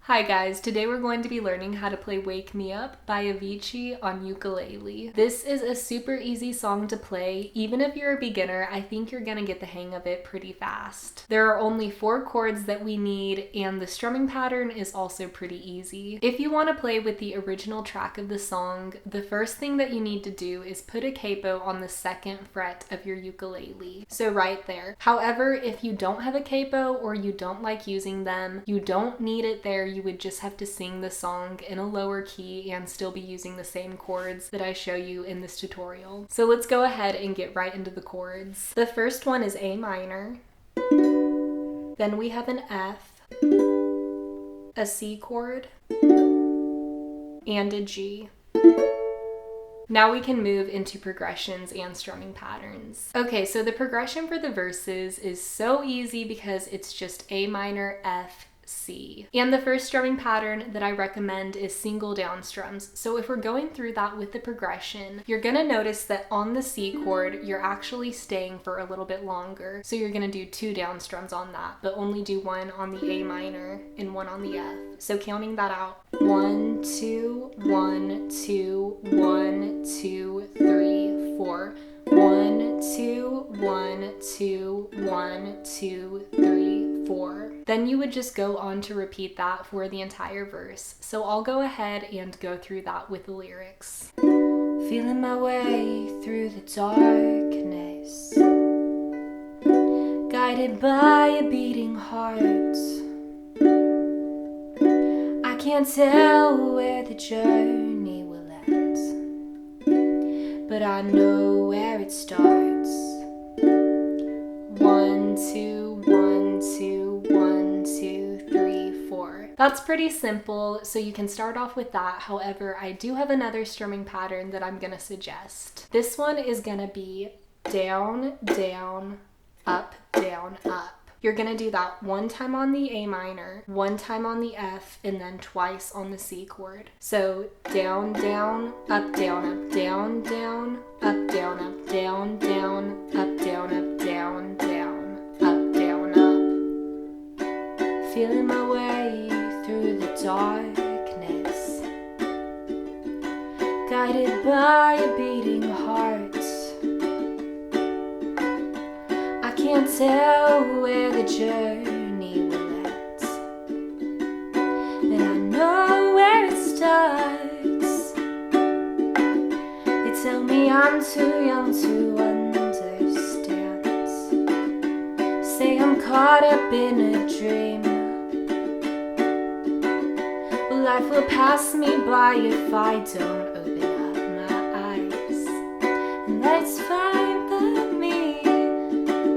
Hi guys, today we're going to be learning how to play Wake Me Up by Avicii on ukulele. This is a super easy song to play. Even if you're a beginner, I think you're gonna get the hang of it pretty fast. There are only 4 chords that we need, and the strumming pattern is also pretty easy. If you want to play with the original track of the song, the first thing that you need to do is put a capo on the 2nd fret of your ukulele. So right there. However, if you don't have a capo or you don't like using them, you don't need it there. You would just have to sing the song in a lower key and still be using the same chords that I show you in this tutorial. So let's go ahead and get right into the chords. The first one is A minor, then we have an F, a C chord, and a G. Now we can move into progressions and strumming patterns. Okay, so the progression for the verses is so easy because it's just A minor, F, C. And the first strumming pattern that I recommend is single down strums. So if we're going through that with the progression, you're gonna notice that on the C chord, you're actually staying for a little bit longer. So you're gonna do 2 down strums on that, but only do 1 on the A minor and 1 on the F. So counting that out, 1, 2, 1, 2, 1, 2, 3, 4. 1, 2, 1, 2, 1, 2, 3, 4. Then you would just go on to repeat that for the entire verse. So I'll go ahead and go through that with the lyrics. Feeling my way through the darkness, guided by a beating heart. I can't tell where the journey will end, but I know where it starts. 1, 2, 1, 2, 1, 2, 3, 4. That's pretty simple, so you can start off with that. However, I do have another strumming pattern that I'm gonna suggest. This one is gonna be down, down, up, down, up. You're gonna do that 1 time on the A minor, 1 time on the F, and then twice on the C chord. So down, down, up, down, up, down, down, up, down, up, down, down, up, down, up, down, down, up, down, up. Feeling my way through the darkness, guided by a beating heart. I can't tell where the journey will end, but I know where it starts. They tell me I'm too young to understand, say I'm caught up in a dream. Well, life will pass me by if I don't open up my eyes, and that's fine by me.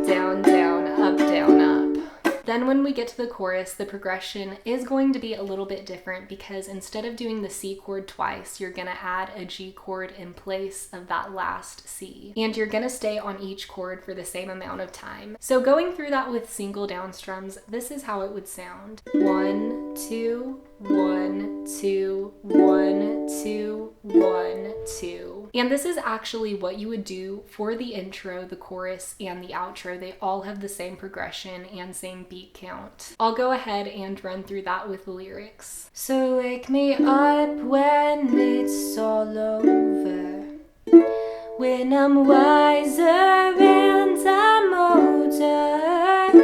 Down, down, up, down, up. Then when we get to the chorus, the progression is going to be a little bit different because instead of doing the C chord twice, you're gonna add a G chord in place of that last C. And you're gonna stay on each chord for the same amount of time. So going through that with single down strums, this is how it would sound. 1, 2, 1, 2, 1, 2, 1, 2. And this is actually what you would do for the intro, the chorus, and the outro. They all have the same progression and same beat count. I'll go ahead and run through that with the lyrics. So wake me up when it's all over, when I'm wiser and I'm older.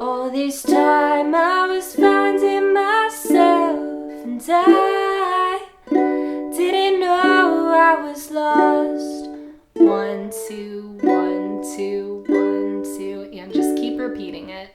All this time I was finding myself, and I didn't know I was lost. 1, 2, 1, 2, 1, 2, and just keep repeating it.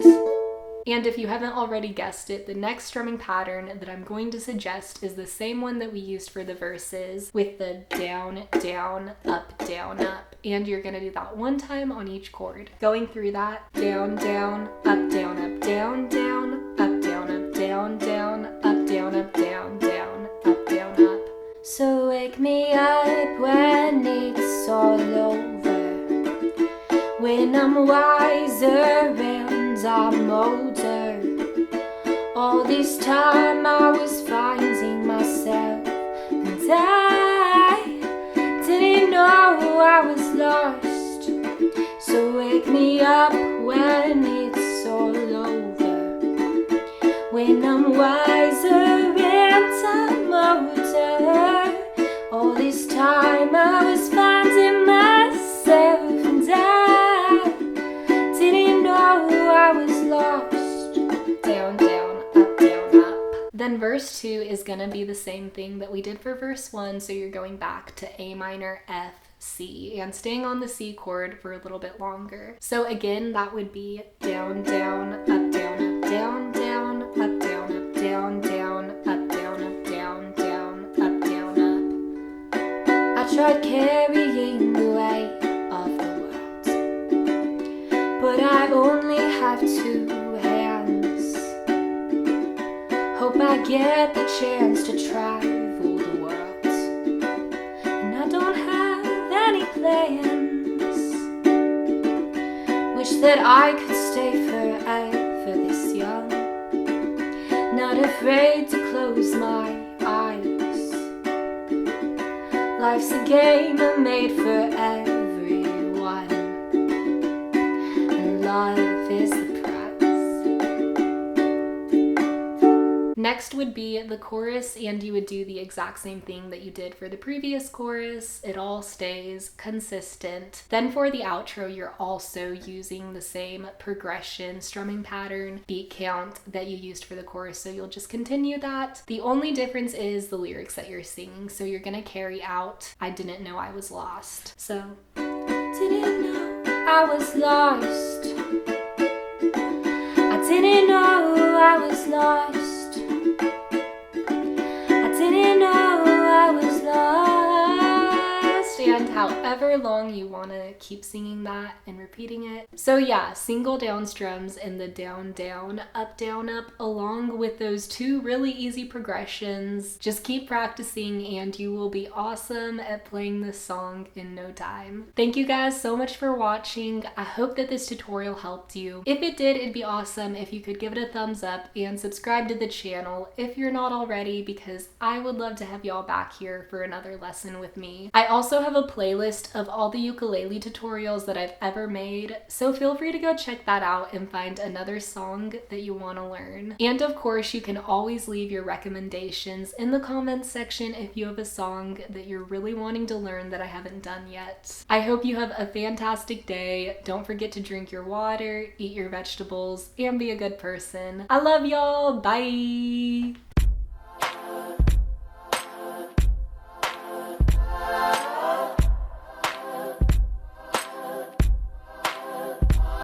And if you haven't already guessed it, the next strumming pattern that I'm going to suggest is the same one that we used for the verses with the down, down, up, down, up. And you're gonna do that 1 time on each chord. Going through that, down, down, up, down, up, down, down, up, down, up, down, down, up, down, up, down, down, up, down, up. So wake me up when it's all over, when I'm wiser and I'm older. All this time I was finding myself, and I didn't know I was lost. So wake me up when it's all over, when I'm wiser Then verse 2 is gonna be the same thing that we did for verse 1, so you're going back to A minor, F, C, and staying on the C chord for a little bit longer. So again, that would be down, down, up, down, up, down, down, up, down, up, down, down, up, down, up, down, down, up, down, up. I tried carrying the weight of the world, but I only have 2 hands. Hope I get the chance to travel the world, and I don't have any plans. Wish that I could stay forever this young, not afraid to close my eyes. Life's a game made for everyone, and love is the prize. Next would be the chorus, and you would do the exact same thing that you did for the previous chorus. It all stays consistent. Then for the outro, you're also using the same progression, strumming pattern, beat count that you used for the chorus, so you'll just continue that. The only difference is the lyrics that you're singing, so you're gonna carry out, I didn't know I was lost. So, didn't know I was lost. I didn't know I was lost. Didn't know I was lost. And however long you want to keep singing that and repeating it. So yeah, single down strums in the down, down, up, along with those 2 really easy progressions. Just keep practicing and you will be awesome at playing this song in no time. Thank you guys so much for watching. I hope that this tutorial helped you. If it did, it'd be awesome if you could give it a thumbs up and subscribe to the channel if you're not already, because I would love to have y'all back here for another lesson with me. I also have a playlist of all the ukulele tutorials that I've ever made, so feel free to go check that out and find another song that you want to learn. And of course, you can always leave your recommendations in the comments section if you have a song that you're really wanting to learn that I haven't done yet. I hope you have a fantastic day. Don't forget to drink your water, eat your vegetables, and be a good person. I love y'all. Bye!